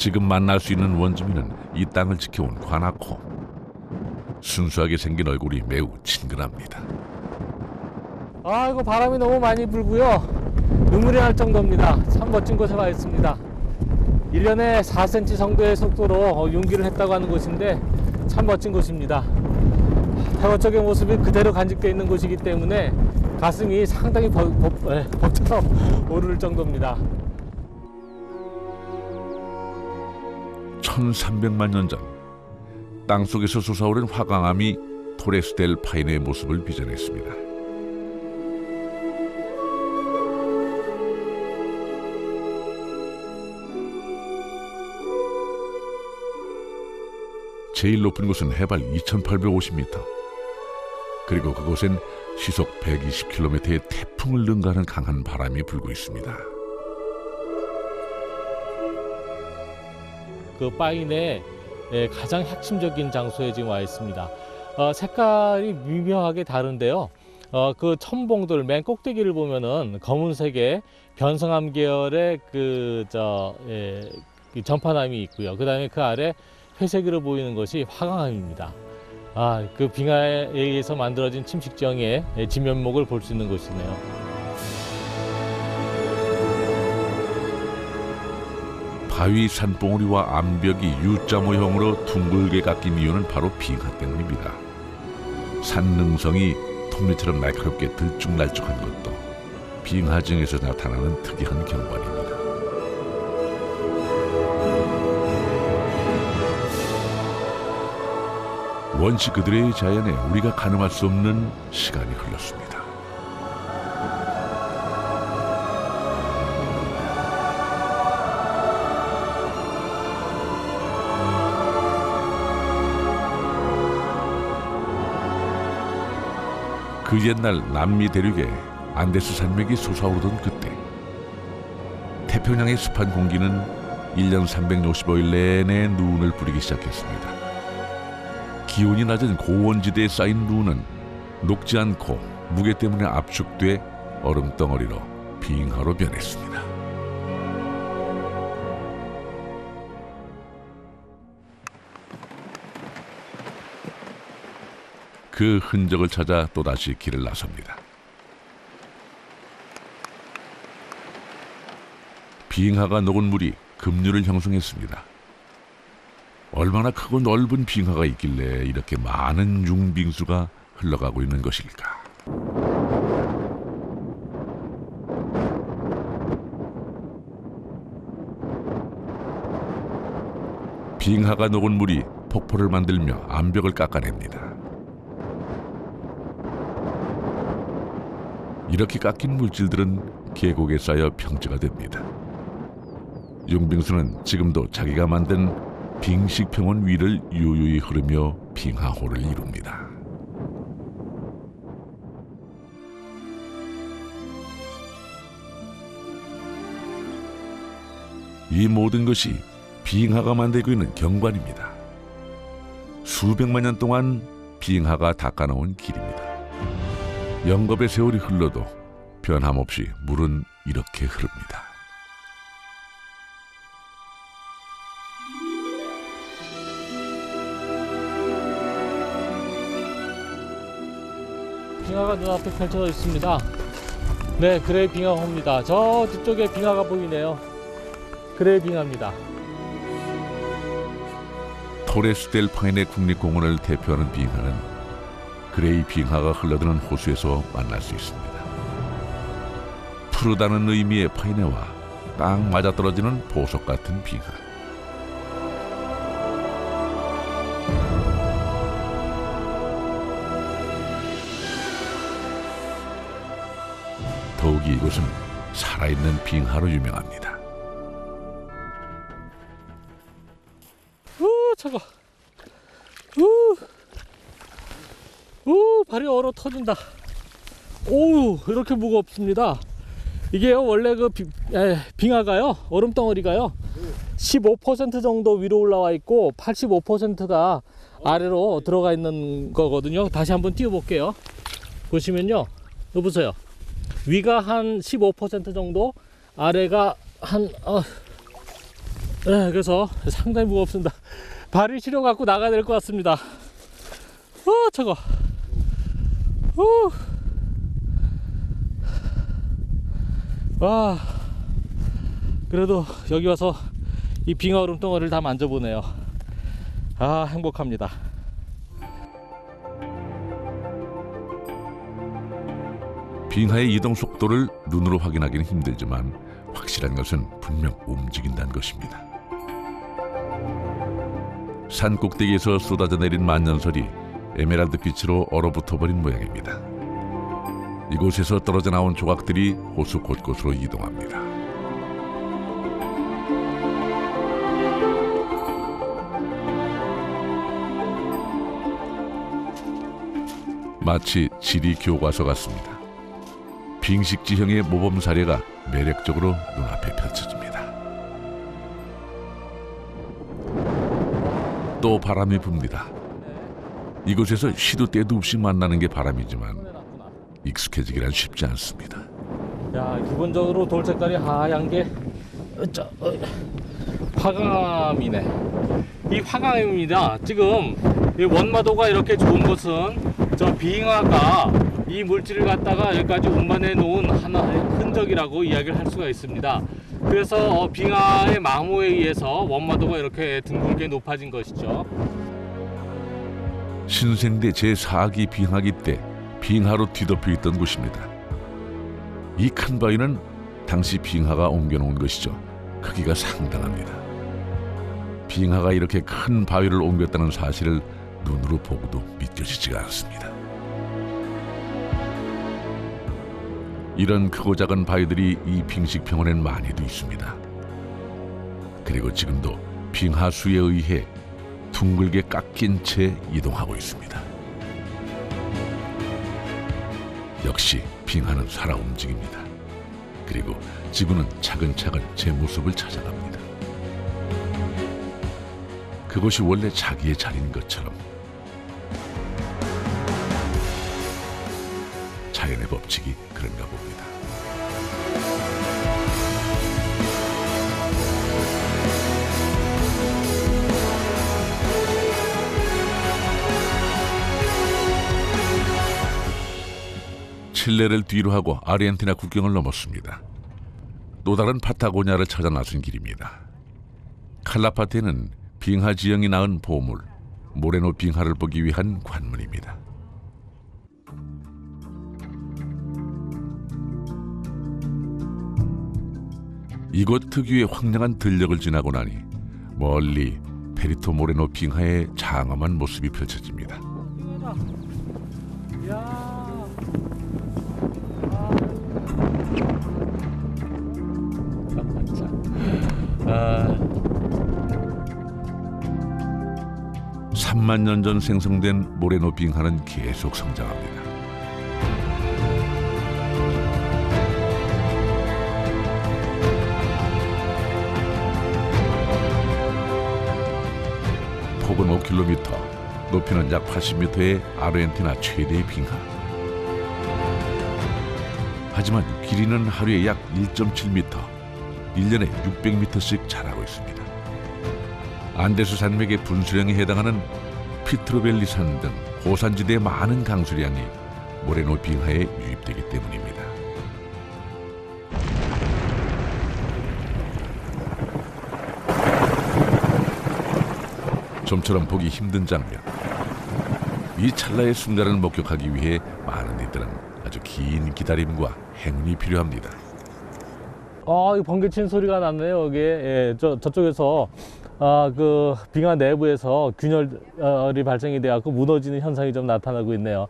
지금 만날 수 있는 원주민은 이 땅을 지켜온 관아코. 순수하게 생긴 얼굴이 매우 친근합니다. 이거 바람이 너무 많이 불고요. 눈물이 날 정도입니다. 참 멋진 곳에 와 있습니다. 1년에 4cm 정도의 속도로 융기를 했다고 하는 곳인데 참 멋진 곳입니다. 해거 쪽의 모습이 그대로 간직되어 있는 곳이기 때문에 가슴이 상당히 벅차서 오를 정도입니다. 1300만 년 전 땅속에서 솟아오른 화강암이 토레스 델 파이네의 모습을 빚어냈습니다. 제일 높은 곳은 해발 2850m. 그리고 그곳엔 시속 120km의 태풍을 능가하는 강한 바람이 불고 있습니다. 그 파인의 가장 핵심적인 장소에 지금 와 있습니다. 색깔이 미묘하게 다른데요. 그 첨봉돌 맨 꼭대기를 보면은 검은색의 변성암 계열의 그 전파남이 있고요. 그 다음에 그 아래 회색으로 보이는 것이 화강암입니다. 그 빙하에 의해서 만들어진 침식정의 진면목을 볼 수 있는 곳이네요. 바위 산봉우리와 암벽이 U자 모형으로 둥글게 깎인 이유는 바로 빙하 때문입니다. 산능성이 톱니처럼 날카롭게 들쭉날쭉한 것도 빙하증에서 나타나는 특이한 경관입니다. 원시 그들의 자연에 우리가 가늠할 수 없는 시간이 흘렀습니다. 그 옛날 남미 대륙에 안데스 산맥이 솟아오르던 그때 태평양의 습한 공기는 1년 365일 내내 눈을 뿌리기 시작했습니다. 기온이 낮은 고원지대에 쌓인 눈은 녹지 않고 무게 때문에 압축돼 얼음덩어리로 빙하로 변했습니다. 그 흔적을 찾아 또다시 길을 나섭니다. 빙하가 녹은 물이 급류를 형성했습니다. 얼마나 크고 넓은 빙하가 있길래 이렇게 많은 융빙수가 흘러가고 있는 것일까? 빙하가 녹은 물이 폭포를 만들며 암벽을 깎아냅니다. 이렇게 깎인 물질들은 계곡에 쌓여 평지가 됩니다. 융빙수는 지금도 자기가 만든 빙식평원 위를 유유히 흐르며 빙하호를 이룹니다. 이 모든 것이 빙하가 만들고 있는 경관입니다. 수백만 년 동안 빙하가 닦아놓은 길입니다. 영겁의 세월이 흘러도 변함없이 물은 이렇게 흐릅니다. 빙하가 눈앞에 펼쳐져 있습니다. 네, 그레이 빙하호입니다. 저 뒤쪽에 빙하가 보이네요. 그레이 빙하입니다. 토레스 델 파이네 국립공원을 대표하는 빙하는 그레이 빙하가 흘러드는 호수에서 만날 수 있습니다. 푸르다는 의미의 파이네와 딱 맞아떨어지는 보석 같은 빙하. 더욱이 이곳은 살아있는 빙하로 유명합니다. 차가. 발이 얼어 터진다. 오우, 이렇게 무겁습니다. 이게요, 원래 그 빙하가요, 얼음덩어리가요, 15% 정도 위로 올라와 있고 85%가 아래로 들어가 있는 거거든요. 다시 한번 띄워 볼게요. 보시면요, 여기 보세요. 위가 한 15% 정도, 아래가 한 네, 그래서 상당히 무겁습니다. 발이 시려 갖고 나가야 될 것 같습니다. 차가. 와, 그래도 여기 와서 이 빙하 얼음 덩어리를 다 만져보네요. 아, 행복합니다. 빙하의 이동 속도를 눈으로 확인하기는 힘들지만 확실한 것은 분명 움직인다는 것입니다. 산 꼭대기에서 쏟아져 내린 만년설이 에메랄드 빛으로 얼어붙어버린 모양입니다. 이곳에서 떨어져 나온 조각들이 호수 곳곳으로 이동합니다. 마치 지리 교과서 같습니다. 빙식지형의 모범 사례가 매력적으로 눈앞에 펼쳐집니다. 또 바람이 붑니다. 이곳에서 시도 때도 없이 만나는 게 바람이지만 익숙해지기란 쉽지 않습니다. 야, 기본적으로 돌 색깔이 하얀 게 화강암이네. 이 화강암입니다. 지금 이 원마도가 이렇게 좋은 것은 저 빙하가 이 물질을 갖다가 여기까지 운반해 놓은 하나의 흔적이라고 이야기를 할 수가 있습니다. 그래서 빙하의 마모에 의해서 원마도가 이렇게 둥글게 높아진 것이죠. 신생대 제4기 빙하기 때 빙하로 뒤덮여 있던 곳입니다. 이 큰 바위는 당시 빙하가 옮겨놓은 것이죠. 크기가 상당합니다. 빙하가 이렇게 큰 바위를 옮겼다는 사실을 눈으로 보고도 믿겨지지가 않습니다. 이런 크고 작은 바위들이 이 빙식평원엔 많이도 있습니다. 그리고 지금도 빙하수에 의해 둥글게 깎인 채 이동하고 있습니다. 역시 빙하는 살아 움직입니다. 그리고 지구는 차근차근 제 모습을 찾아갑니다. 그것이 원래 자기의 자리인 것처럼 자연의 법칙이 그런가 봅니다. 칠레를 뒤로 하고 아르헨티나 국경을 넘었습니다. 또 다른 파타고니아를 찾아 나선 길입니다. 칼라파테는 빙하 지형이 낳은 보물, 모레노 빙하를 보기 위한 관문입니다. 이곳 특유의 황량한 들녘을 지나고 나니 멀리 페리토 모레노 빙하의 장엄한 모습이 펼쳐집니다. 야. 3만 년 전 생성된 모레노 빙하는 계속 성장합니다. 폭은 5km, 높이는 약 80m의 아르헨티나 최대의 빙하. 하지만 길이는 하루에 약 1.7m, 1년에 600m씩 자라고 있습니다. 안데스 산맥의 분수량에 해당하는 피트로벨리 산 등 고산지대의 많은 강수량이 모레노 빙하에 유입되기 때문입니다. 좀처럼 보기 힘든 장면. 이 찰나의 순간을 목격하기 위해 많은 이들은 아주 긴 기다림과 행운이 필요합니다. 이 번개 치는 소리가 났네요. 여기 저쪽에서 그 빙하 내부에서 균열이 발생이 되어서 무너지는 현상이 좀 나타나고 있네요.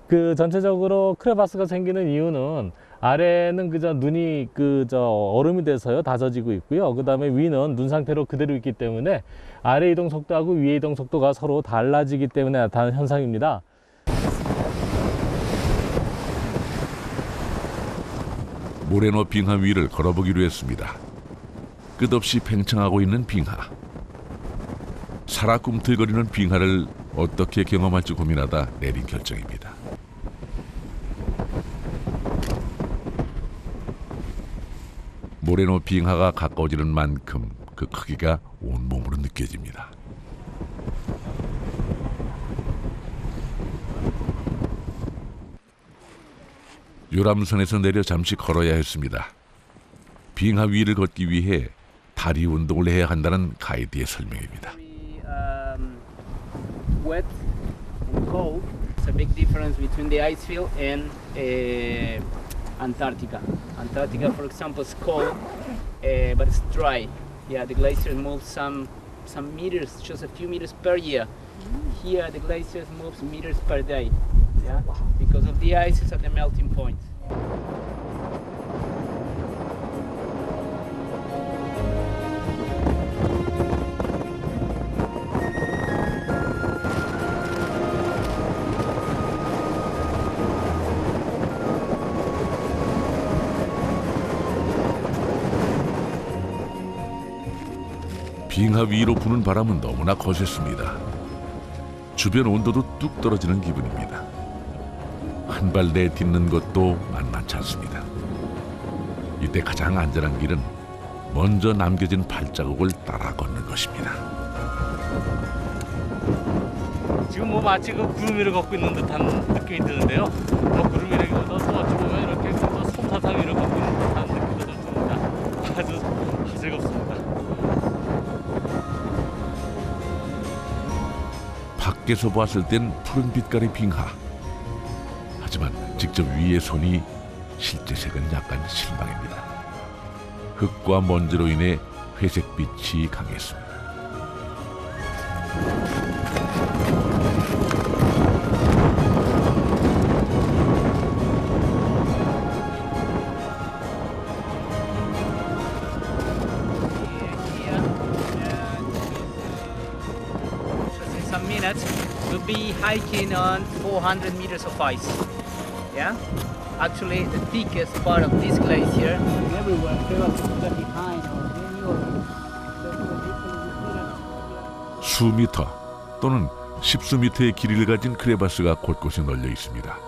그 전체적으로 크레바스가 생기는 이유는 아래는 그저 눈이 얼음이 돼서요 다져지고 있고요. 그 다음에 위는 눈 상태로 그대로 있기 때문에 아래 이동 속도하고 위에 이동 속도가 서로 달라지기 때문에 나타나는 현상입니다. 모레노 빙하 위를 걸어보기로 했습니다. 끝없이 팽창하고 있는 빙하. 살아 꿈틀거리는 빙하를 어떻게 경험할지 고민하다 내린 결정입니다. 모레노 빙하가 가까워지는 만큼 그 크기가 온몸으로 느껴집니다. 요람선에서 내려 잠시 걸어야 했습니다. 빙하 위를 걷기 위해 다리 운동을 해야 한다는 가이드의 설명입니다. Wet and cold. It's a big difference between the ice field and Antarctica. Antarctica, for example, is cold, but it's dry. Yeah, the glacier moves some meters, just a few meters per year. Here, the glacier moves meters per day. Yeah, because of the ice is at the melting point. 빙하 위로 부는 바람은 너무나 거셌습니다. 주변 온도도 뚝 떨어지는 기분입니다. 한 발 내딛는 것도 만만치 않습니다. 이때 가장 안전한 길은 먼저 남겨진 발자국을 따라 걷는 것입니다. 지금 뭐 마치 그 구름 위를 걷고 있는 듯한 느낌이 드는데요. 구름 위라기보다 또 어찌 보면 이렇게 솜사탕 위를 걷고 있는 듯한 느낌도 좀 듭니다. 아주 즐겁습니다. 밖에서 봤을 땐 푸른 빛깔의 빙하. 하지만 직접 위에 손이 실제 색은 약간 실망입니다. 흙과 먼지로 인해 회색빛이 강했습니다. Some minutes, we'll be hiking on 400 meters of ice. Yeah? Actually, the thickest part of this glacier, everywhere, crevasses behind or any other. 수미터 또는 십수미터의 길이를 가진 크레바스가 곳곳에 널려 있습니다.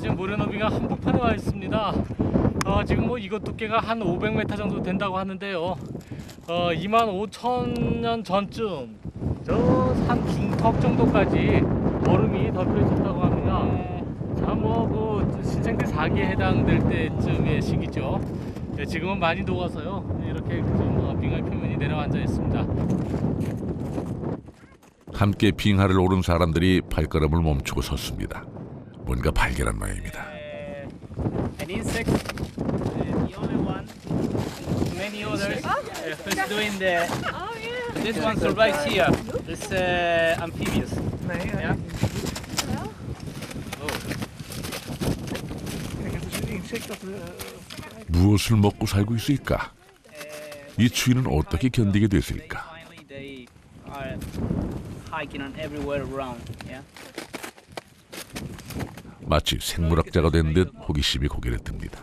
지금 모래너비가 한복판에 와 있습니다. 지금 뭐 이것 두께가 한 500m 정도 된다고 하는데요. 25,000년 전쯤 저 산 중턱 정도까지 얼음이 덮여 있었다고 합니다. 참 뭐 그 신생들 4기에 해당될 때쯤의 시기죠. 지금은 많이 녹아서요. 이렇게 좀 빙하의 표면이 내려앉아 있습니다. 함께 빙하를 오른 사람들이 발걸음을 멈추고 섰습니다. 뭔가 발견한 모양입니다. An insect, the only one. Many others. Who's doing the? This one survives here. This amphibious. Yeah. 무엇을 먹고 살고 있을까? 이 추위는 어떻게 견디게 됐을까? Finally, they are hiking on everywhere around. Yeah. 마치 생물학자가 된 듯 호기심이 고개를 듭니다.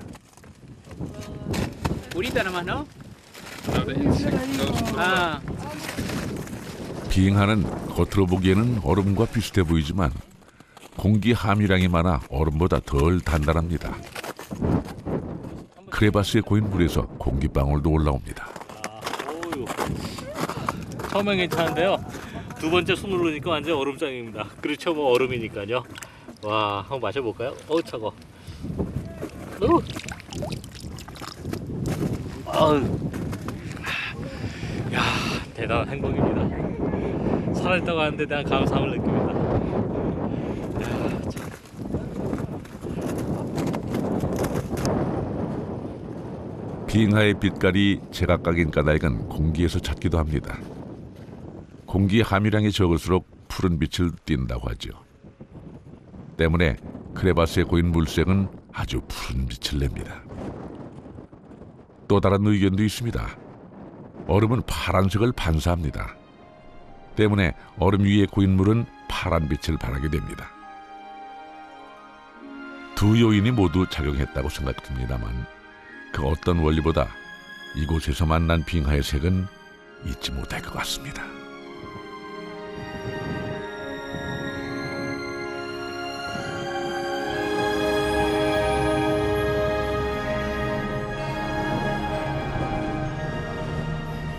Purita nomás, ¿no? Ah. 빙하는 겉으로 보기에는 얼음과 비슷해 보이지만 공기 함유량이 많아 얼음보다 덜 단단합니다. 크레바스에 고인 물에서 공기방울도 올라옵니다. 처음엔 괜찮은데요. 두 번째 손 누르니까 완전 얼음장입니다. 그렇죠, 뭐 얼음이니까요. 와, 한번 마셔볼까요? 어우, 차가워. 야, 대단한 행복입니다. 살아있다고 하는데 대한 감사함을 느낍니다. 빙하의 빛깔이 제각각인 까닭은 공기에서 찾기도 합니다. 공기 함유량이 적을수록 푸른 빛을 띈다고 하죠. 때문에 크레바스에 고인 물색은 아주 푸른 빛을 냅니다. 또 다른 의견도 있습니다. 얼음은 파란색을 반사합니다. 때문에 얼음 위에 고인 물은 파란 빛을 발하게 됩니다. 두 요인이 모두 작용했다고 생각됩니다만 그 어떤 원리보다 이곳에서 만난 빙하의 색은 잊지 못할 것 같습니다.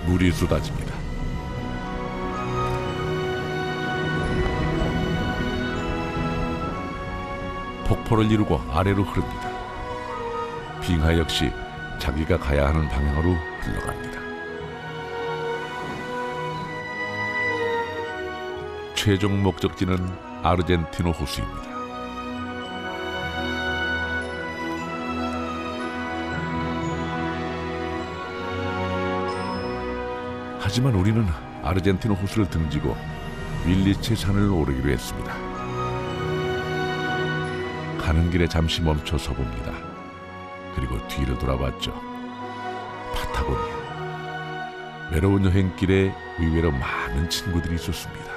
물이 쏟아집니다. 폭포를 이루고 아래로 흐릅니다. 빙하 역시 자기가 가야 하는 방향으로 흘러갑니다. 최종 목적지는 아르헨티노 호수입니다. 하지만 우리는 아르헨티노 호수를 등지고 윌리체 산을 오르기로 했습니다. 가는 길에 잠시 멈춰 서 봅니다. 그리고 뒤를 돌아봤죠. 파타고니아. 외로운 여행길에 의외로 많은 친구들이 있었습니다.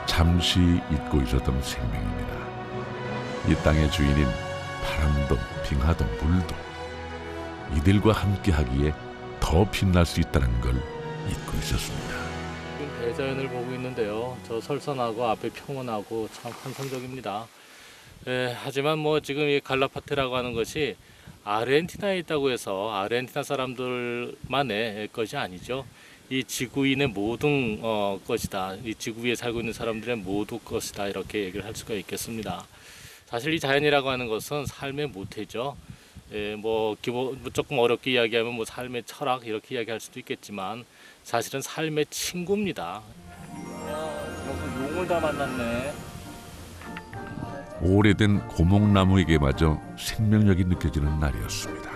잠시 잊고 있었던 생명입니다. 이 땅의 주인인 바람도 빙하도 물도 이들과 함께하기에 더 빛날 수 있다는 걸 잊고 있었습니다. 지금 대자연을 보고 있는데요. 저 설산하고 앞에 평원하고 참 환상적입니다. 하지만 뭐 지금 이 갈라파테라고 하는 것이 아르헨티나에 있다고 해서 아르헨티나 사람들만의 것이 아니죠. 이 지구인의 모든 것이다. 이 지구 위에 살고 있는 사람들의 모두 것이다. 이렇게 얘기를 할 수가 있겠습니다. 사실 이 자연이라고 하는 것은 삶의 모태죠. 뭐 조금 어렵게 이야기하면 뭐 삶의 철학 이렇게 이야기할 수도 있겠지만 사실은 삶의 친구입니다. 여기 용을 다 만났네. 오래된 고목나무에게마저 생명력이 느껴지는 날이었습니다.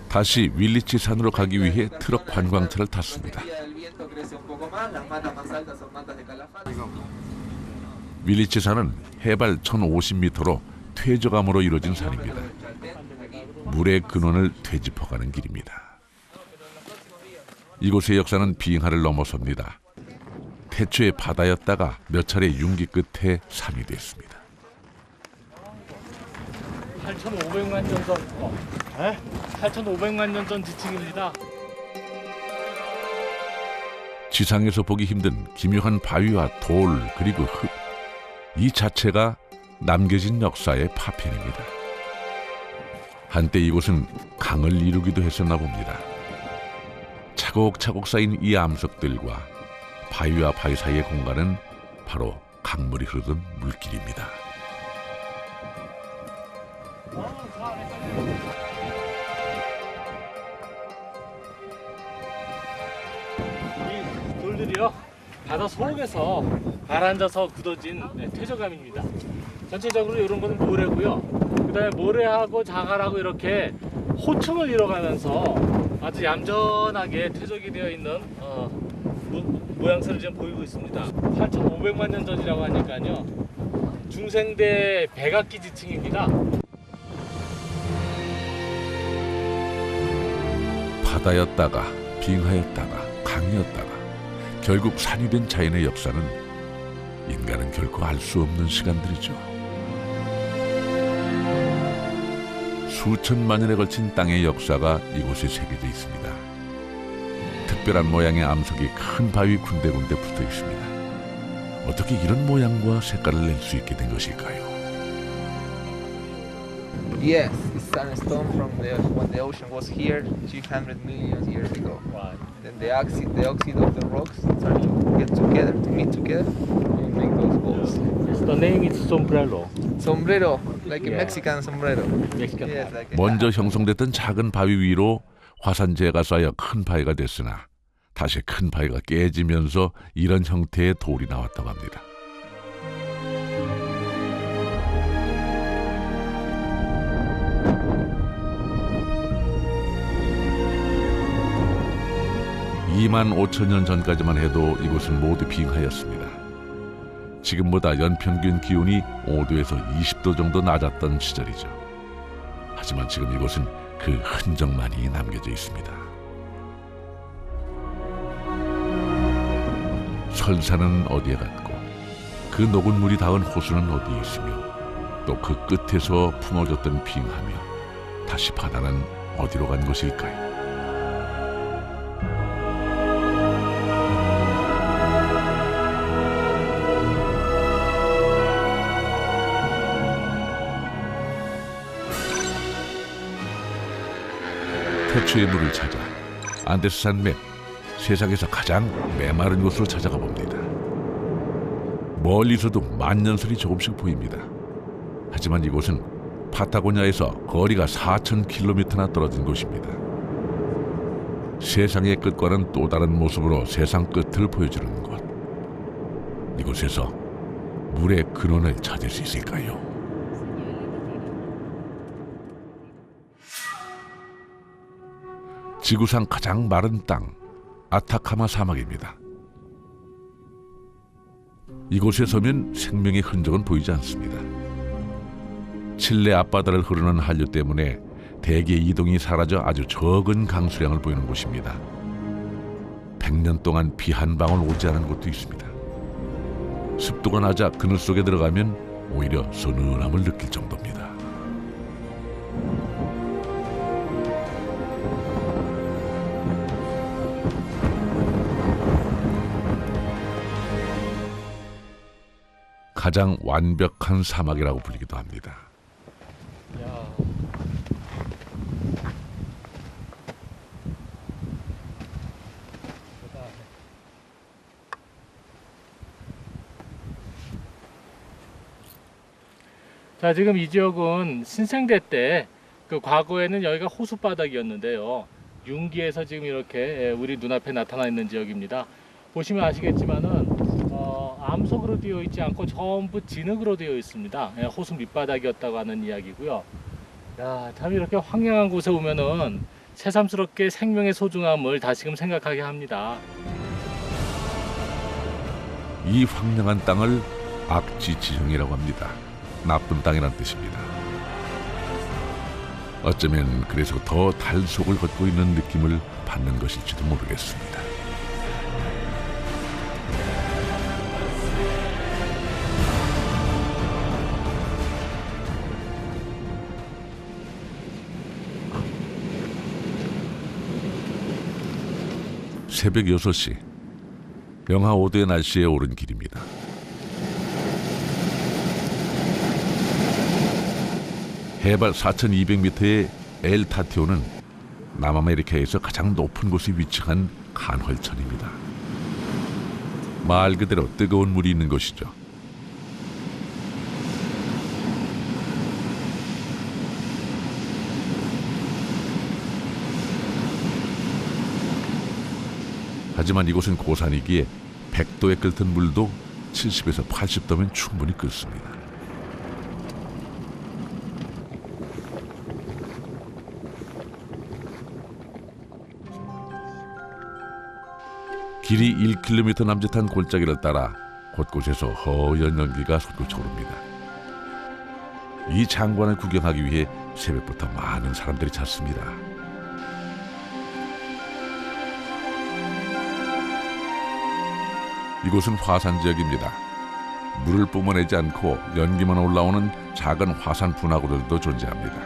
다시 윌리치 산으로 가기 위해 트럭 관광차를 탔습니다. 윌리치 산은 해발 1050m로 퇴적암으로 이루어진 산입니다. 물의 근원을 되짚어가는 길입니다. 이곳의 역사는 빙하를 넘어섭니다. 태초에 바다였다가 몇 차례 융기 끝에 산이 됐습니다. 8,500만 년 전, 8,500만 년 전 지층입니다. 지상에서 보기 힘든 기묘한 바위와 돌 그리고 흙, 이 자체가 남겨진 역사의 파편입니다. 한때 이곳은 강을 이루기도 했었나 봅니다. 차곡차곡 쌓인 이 암석들과 바위와 바위 사이의 공간은 바로 강물이 흐르던 물길입니다. 이 돌들이요, 바다 속에서 가라앉아서 굳어진 퇴적암입니다. 전체적으로 이런 거는 모래고요. 그다음에 모래하고 자갈하고 이렇게 호층을 이뤄가면서 아주 얌전하게 퇴적이 되어 있는 모양새를 지금 보이고 있습니다. 8,500만 년 전이라고 하니까요. 중생대 백악기 지층입니다. 바다였다가 빙하였다가 강이었다가 결국 산이 된 자연의 역사는 인간은 결코 알 수 없는 시간들이죠. 수천만 년에 걸친 땅의 역사가 이곳에 새겨져 있습니다. 특별한 모양의 암석이 큰 바위 군데군데 붙어 있습니다. 어떻게 이런 모양과 색깔을 낼 수 있게 된 것일까요? Yes, it's sandstone from when the ocean was here 200 million years ago. Right. Then the oxide of the rocks start to get together, to meet together, and make those balls. The name is sombrero. Sombrero, like a Yeah. Mexican sombrero. Mexican. Yes, like a 먼저 형성됐던 작은 바위 위로 화산재가 쌓여 큰 바위가 됐으나 다시 큰 바위가 깨지면서 이런 형태의 돌이 나왔다고 합니다. (2만 5천 년) 전까지만 해도 이곳은 모두 빙하였습니다. 지금보다 연평균 기온이 5도에서 20도 정도 낮았던 시절이죠. 하지만 지금 이곳은 그 흔적만이 남겨져 있습니다. 설산은 어디에 갔고 그 녹은 물이 닿은 호수는 어디에 있으며 또 그 끝에서 품어졌던 빙하며 다시 바다는 어디로 간 것일까요? 태초의 물을 찾아 안데스 산맥 세상에서 가장 메마른 곳으로 찾아가 봅니다. 멀리서도 만년설이 조금씩 보입니다. 하지만 이곳은 파타고니아에서 거리가 4,000km나 떨어진 곳입니다. 세상의 끝과는 또 다른 모습으로 세상 끝을 보여주는 곳. 이곳에서 물의 근원을 찾을 수 있을까요? 지구상 가장 마른 땅, 아타카마 사막입니다. 이곳에 서면 생명의 흔적은 보이지 않습니다. 칠레 앞바다를 흐르는 한류 때문에 대기 이동이 사라져 아주 적은 강수량을 보이는 곳입니다. 100년 동안 비 한 방울 오지 않은 곳도 있습니다. 습도가 낮아 그늘 속에 들어가면 오히려 서늘함을 느낄 정도입니다. 가장 완벽한 사막이라고 불리기도 합니다. 야. 자, 지금 이 지역은 신생대 때 그 과거에는 여기가 호수 바닥이었는데요. 융기에서 지금 이렇게 우리 눈앞에 나타나 있는 지역입니다. 보시면 아시겠지만은 암석으로 되어 있지 않고 전부 진흙으로 되어 있습니다. 호수 밑바닥이었다고 하는 이야기고요. 야, 참 이렇게 황량한 곳에 오면은 새삼스럽게 생명의 소중함을 다시금 생각하게 합니다. 이 황량한 땅을 악지지형이라고 합니다. 나쁜 땅이란 뜻입니다. 어쩌면 그래서 더 달속을 걷고 있는 느낌을 받는 것일지도 모르겠습니다. 새벽 6시, 영하 5도의 날씨에 오른 길입니다. 해발 4,200m의 엘 타티오는 남아메리카에서 가장 높은 곳에 위치한 간헐천입니다. 말 그대로 뜨거운 물이 있는 곳이죠. 하지만 이곳은 고산이기에 100도에 끓던 물도 70에서 80도면 충분히 끓습니다. 길이 1km 남짓한 골짜기를 따라 곳곳에서 허연 연기가 솟구쳐 오릅니다. 이 장관을 구경하기 위해 새벽부터 많은 사람들이 찾습니다. 이곳은 화산 지역입니다. 물을 뿜어내지 않고 연기만 올라오는 작은 화산 분화구들도 존재합니다.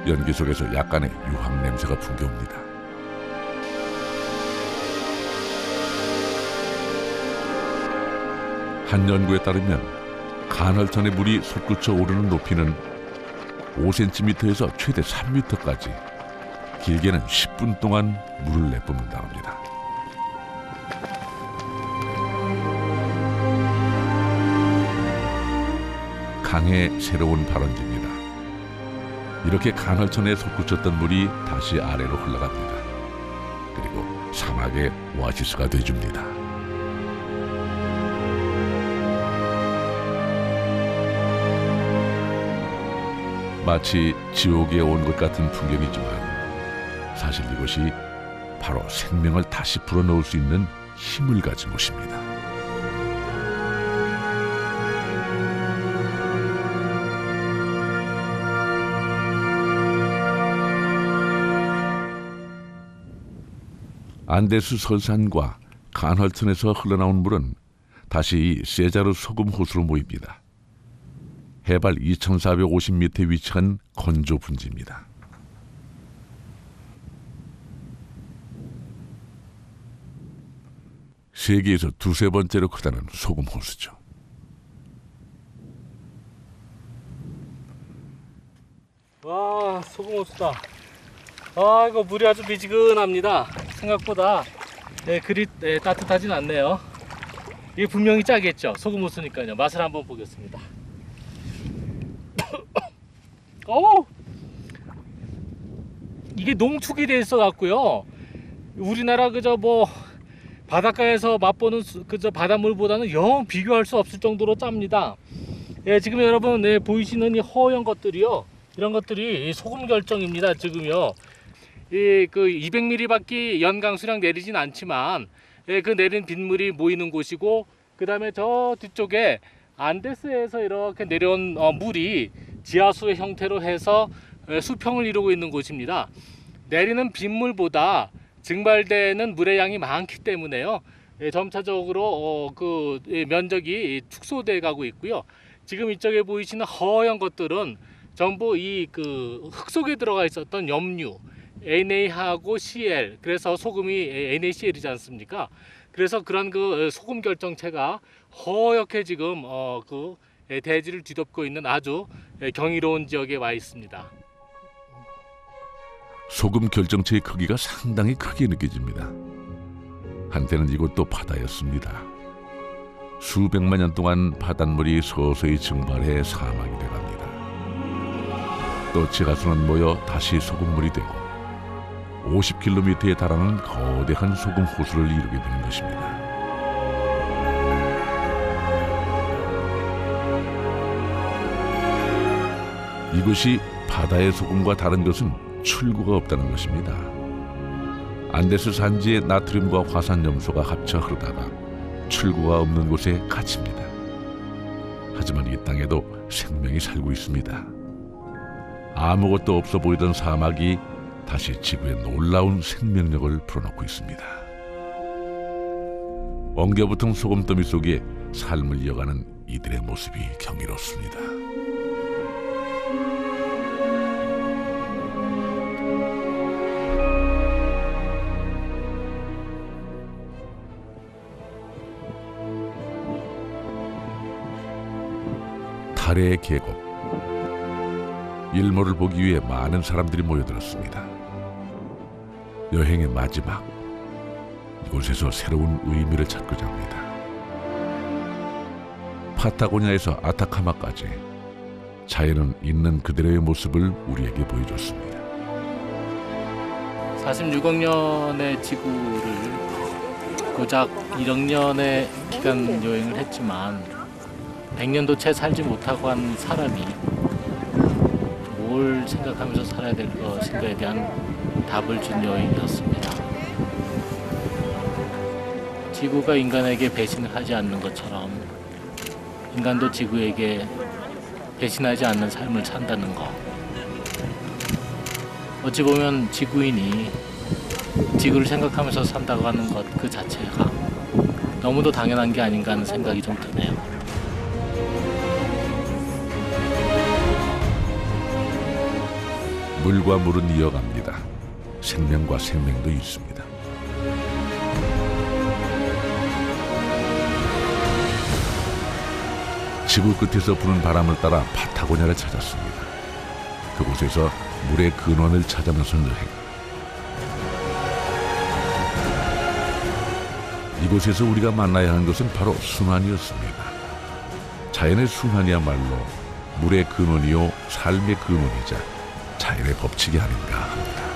연기 속에서 약간의 유황 냄새가 풍겨옵니다. 한 연구에 따르면 간헐천의 물이 솟구쳐 오르는 높이는 5cm에서 최대 3m까지, 길게는 10분 동안 물을 내뿜는다고 합니다. 강의 새로운 발원지입니다. 이렇게 간헐천에 솟구쳤던 물이 다시 아래로 흘러갑니다. 그리고 사막의 오아시스가 되줍니다. 마치 지옥에 온 것 같은 풍경이지만 사실 이곳이 바로 생명을 다시 불어넣을 수 있는 힘을 가진 곳입니다. 안데스 설산과 간헐천에서 흘러나온 물은 다시 이 세자르 소금 호수로 모입니다. 해발 2,450m에 위치한 건조 분지입니다. 세계에서 두세 번째로 크다는 소금 호수죠. 와, 소금 호수다. 아, 이거 물이 아주 미지근합니다. 생각보다 그리 따뜻하진 않네요. 이게 분명히 짜겠죠. 소금 호수니까요. 맛을 한번 보겠습니다. 오! 이게 농축이 돼 있어 갖고요. 우리나라 그저 뭐 바닷가에서 맛보는 그저 바닷물보다는 영 비교할 수 없을 정도로 짭니다. 예, 지금 여러분 보이시는 이 허연 것들이요. 이런 것들이 소금 결정입니다. 지금요. 이 그 200ml밖에 연강수량 내리진 않지만 그 내린 빗물이 모이는 곳이고, 그 다음에 저 뒤쪽에 안데스에서 이렇게 내려온 물이 지하수의 형태로 해서 수평을 이루고 있는 곳입니다. 내리는 빗물보다 증발되는 물의 양이 많기 때문에요. 점차적으로 그 면적이 축소돼 가고 있고요. 지금 이쪽에 보이시는 허연 것들은 전부 이 그 흙 속에 들어가 있었던 염류, Na하고 Cl, 그래서 소금이 NaCl이지 않습니까? 그래서 그런 그 소금 결정체가 허옇게 지금 그 대지를 뒤덮고 있는 아주 경이로운 지역에 와 있습니다. 소금 결정체의 크기가 상당히 크게 느껴집니다. 한때는 이곳도 바다였습니다. 수백만 년 동안 바닷물이 서서히 증발해 사막이 돼갑니다. 또 지하수는 모여 다시 소금물이 되고 50km에 달하는 거대한 소금 호수를 이루게 되는 것입니다. 이곳이 바다의 소금과 다른 것은 출구가 없다는 것입니다. 안데스 산지의 나트륨과 화산염소가 합쳐 흐르다가 출구가 없는 곳에 갇힙니다. 하지만 이 땅에도 생명이 살고 있습니다. 아무것도 없어 보이던 사막이 다시 지구에 놀라운 생명력을 불어넣고 있습니다. 엉겨붙은 소금더미 속에 삶을 이어가는 이들의 모습이 경이롭습니다. 달의 계곡. 일몰을 보기 위해 많은 사람들이 모여들었습니다. 여행의 마지막, 이곳에서 새로운 의미를 찾고자 합니다. 파타고니아에서 아타카마까지 자연은 있는 그대로의 모습을 우리에게 보여줬습니다. 46억 년의 지구를 고작 1억 년의 기간 여행을 했지만 100년도 채 살지 못하고 한 사람이 뭘 생각하면서 살아야 될 것인가에 대한 답을 준 여행이었습니다. 지구가 인간에게 배신을 하지 않는 것처럼 인간도 지구에게 배신하지 않는 삶을 산다는 것. 어찌 보면 지구인이 지구를 생각하면서 산다고 하는 것 그 자체가 너무도 당연한 게 아닌가 하는 생각이 좀 드네요. 물과 물은 이어갑니다. 생명과 생명도 있습니다. 지구 끝에서 부는 바람을 따라 파타고니아를 찾았습니다. 그곳에서 물의 근원을 찾아 나선 여행. 이곳에서 우리가 만나야 하는 것은 바로 순환이었습니다. 자연의 순환이야말로 물의 근원이요 삶의 근원이자 자연의 법칙이 아닌가 합니다.